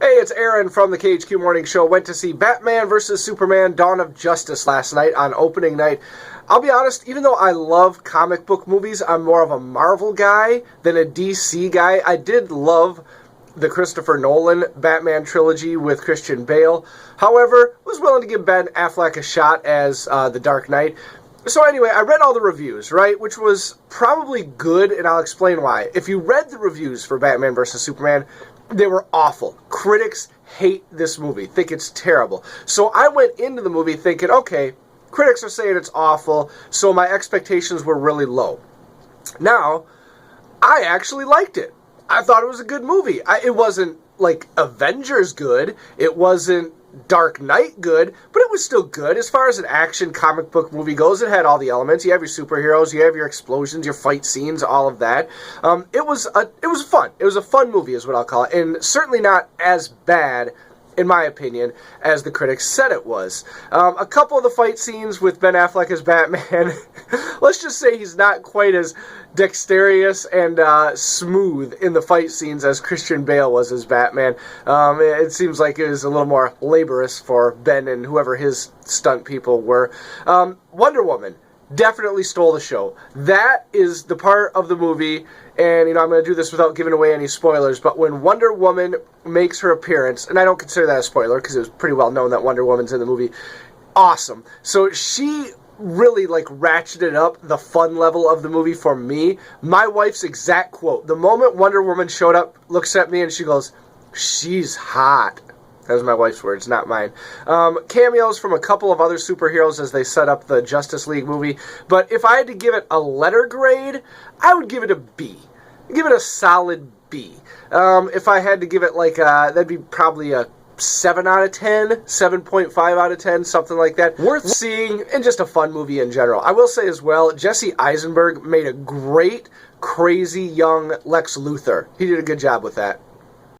Hey, it's Aaron from the KHQ Morning Show. Went to see Batman vs. Superman Dawn of Justice last night on opening night. I'll be honest, even though I love comic book movies, I'm more of a Marvel guy than a DC guy. I did love the Christopher Nolan Batman trilogy with Christian Bale. However, was willing to give Ben Affleck a shot as the Dark Knight. So anyway, I read all the reviews, right, which was probably good, and I'll explain why. If you read the reviews for Batman vs. Superman, they were awful. Critics hate this movie, think it's terrible. So I went into the movie thinking, okay, critics are saying it's awful, so my expectations were really low. Now, I actually liked it. I thought it was a good movie. It wasn't like Avengers good. It wasn't Dark Knight good, but it was still good. As far as an action comic book movie goes, it had all the elements. You have your superheroes, you have your explosions, your fight scenes, all of that. It was fun. It was a fun movie is what I'll call it, and certainly not as bad, in my opinion, as the critics said it was. A couple of the fight scenes with Ben Affleck as Batman, let's just say he's not quite as dexterous and smooth in the fight scenes as Christian Bale was as Batman. It seems like it was a little more laborious for Ben and whoever his stunt people were. Wonder Woman definitely stole the show. That is the part of the movie, and I'm going to do this without giving away any spoilers, but when Wonder Woman makes her appearance, and I don't consider that a spoiler because it was pretty well known that Wonder Woman's in the movie, awesome. So she really ratcheted up the fun level of the movie for me. My wife's exact quote, the moment Wonder Woman showed up, looks at me and she goes, "She's hot." That was my wife's words, not mine. Cameos from a couple of other superheroes as they set up the Justice League movie. But if I had to give it a letter grade, I would give it a B. I'd give it a solid B. If I had to give it that'd be probably a 7 out of 10, 7.5 out of 10, something like that. Worth seeing, and just a fun movie in general. I will say as well, Jesse Eisenberg made a great, crazy young Lex Luthor. He did a good job with that.